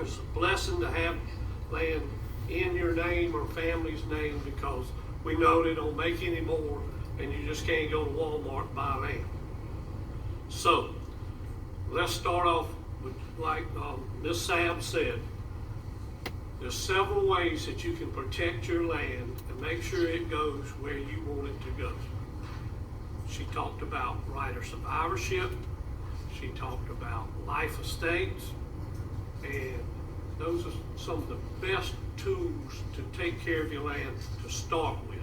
It's a blessing to have land in your name or family's name, because we know they don't make any more and you just can't go to Walmart and buy land. So let's start off with, like Ms. Sam said, there's several ways that you can protect your land and make sure it goes where you want it to go. She talked about right of survivorship. She talked about life estates. And those are some of the best tools to take care of your land to start with.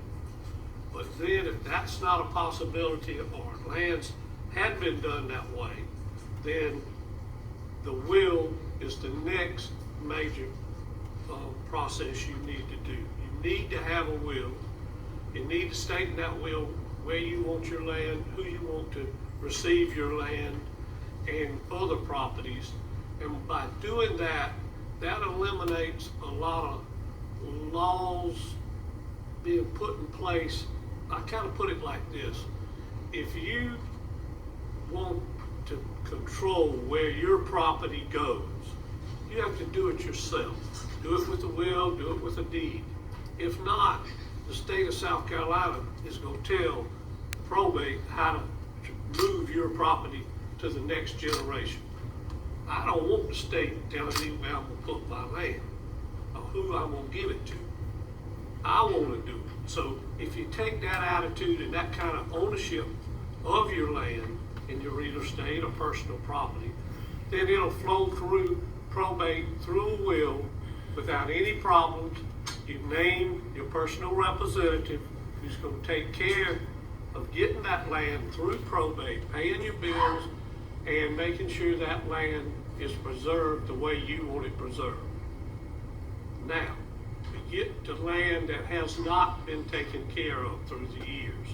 But then if that's not a possibility or lands had been done that way, then the will is the next major process you need to do. You need to have a will. You need to state in that will where you want your land, who you want to receive your land, and other properties. And by doing that, that eliminates a lot of laws being put in place. I kind of put it like this. If you want to control where your property goes, you have to do it yourself. Do it with a will, do it with a deed. If not, the state of South Carolina is going to tell probate how to move your property to the next generation. I don't want the state telling me where I'm going to put my land or who I'm going to give it to. I want to do it. So if you take that attitude and that kind of ownership of your land in your real estate or personal property, then it'll flow through probate, through a will, without any problems. You name your personal representative who's going to take care of getting that land through probate, paying your bills, and making sure that land is preserved the way you want it preserved. Now, we get to land that has not been taken care of through the years.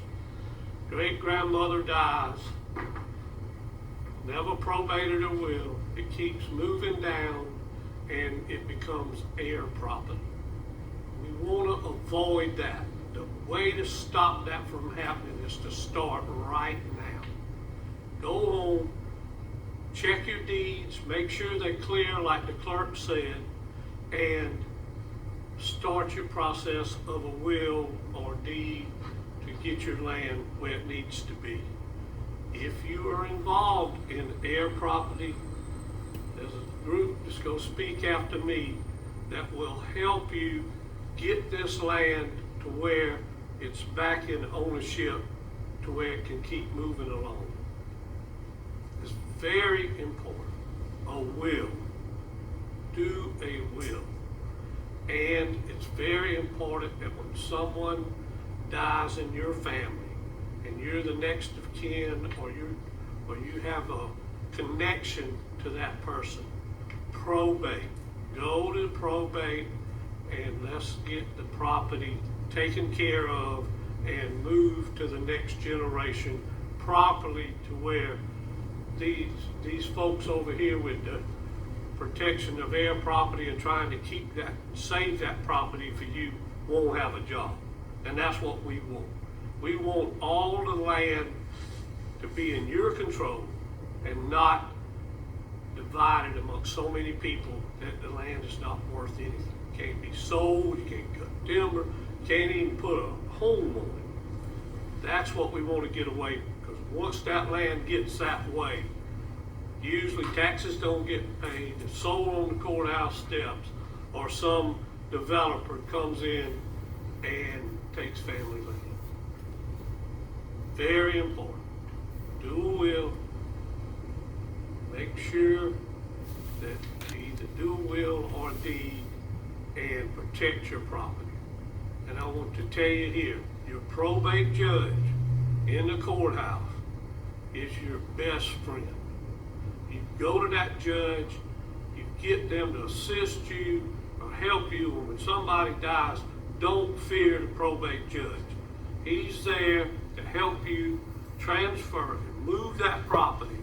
Great-grandmother dies, never probated a will, it keeps moving down, and it becomes heir property. We want to avoid that. The way to stop that from happening is to start right now. Go home, check your deeds, make sure they're clear like the clerk said, and start your process of a will or deed to get your land where it needs to be. If you are involved in heir property, there's a group that's going to speak after me that will help you get this land to where it's back in ownership, to where it can keep moving along. It's very important. A will. Do a will. And it's very important that when someone dies in your family and you're the next of kin, or you have a connection to that person, probate. Go to probate and let's get the property taken care of and move to the next generation properly, to where these folks over here with the protection of heir property and trying to keep that, save that property for you, won't have a job. And that's what we want. We want all the land to be in your control and not divided amongst so many people that the land is not worth anything. It can't be sold, you can't cut timber, you can't even put a home on it. That's what we want to get away from, because once that land gets that way, usually taxes don't get paid, it's sold on the courthouse steps, or some developer comes in and takes family land. Very important. Do a will. Make sure that you either do a will or deed and protect your property. And I want to tell you here, your probate judge in the courthouse is your best friend. You go to that judge, you get them to assist you or help you, or when somebody dies, don't fear the probate judge. He's there to help you transfer and move that property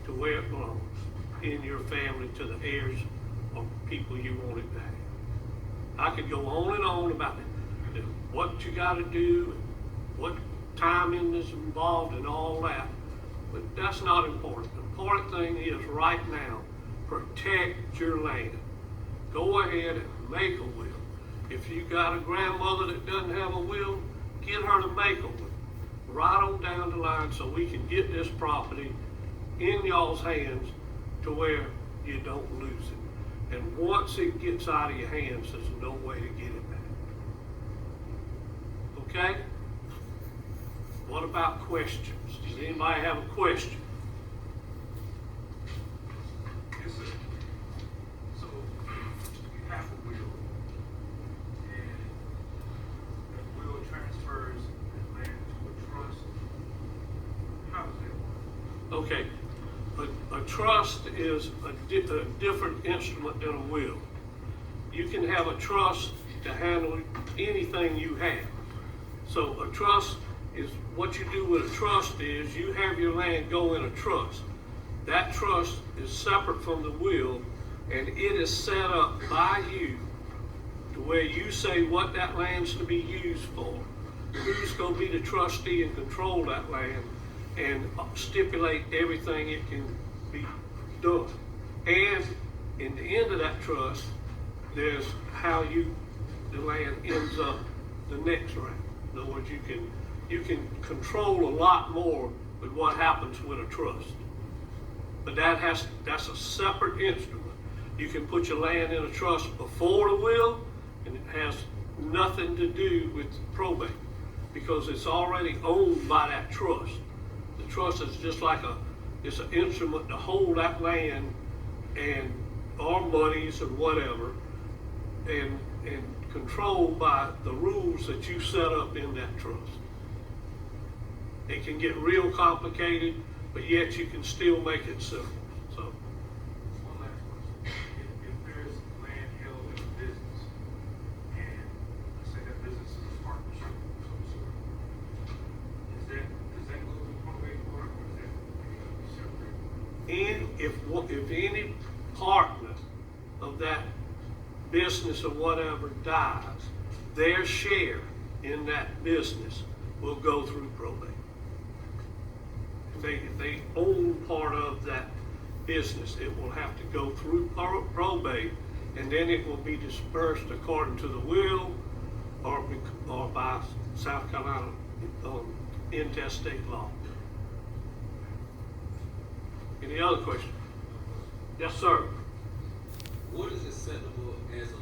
to where it belongs in your family, to the heirs or people you want it to have. I could go on and on about it, what you got to do, what timing is involved and all that, but that's not important. The important thing is right now, protect your land. Go ahead and make a will. If you got a grandmother that doesn't have a will, get her to make a will. Right on down the line so we can get this property in y'all's hands to where you don't lose it. And once it gets out of your hands, there's no way to get it back. Okay? What about questions? Does anybody have a question? Yes, sir. So, you have a will, and the will transfers the land to a trust. How does that work? Okay. A trust is a different instrument than a will. You can have a trust to handle anything you have. So a trust is, what you do with a trust is you have your land go in a trust. That trust is separate from the will, and it is set up by you to where you say what that land's to be used for, who's going to be the trustee and control that land, and stipulate everything it can be done. And in the end of that trust, there's how the land ends up the next round. In other words, you can control a lot more with what happens with a trust. But that's a separate instrument. You can put your land in a trust before the will, and it has nothing to do with probate because it's already owned by that trust. The trust is just like it's an instrument to hold that land and or monies or whatever, and controlled by the rules that you set up in that trust. It can get real complicated, but yet you can still make it simple. So, One last question. If there's land held in a business, and let's say that business is a partnership of some sort, does that go to the probate court, or is that separate? and if any partner of that business or whatever dies, their share in that business will go through probate. If they own part of that business, it will have to go through probate, and then it will be dispersed according to the will or by South Carolina intestate law. Any other questions? Yes, sir. What is acceptable as a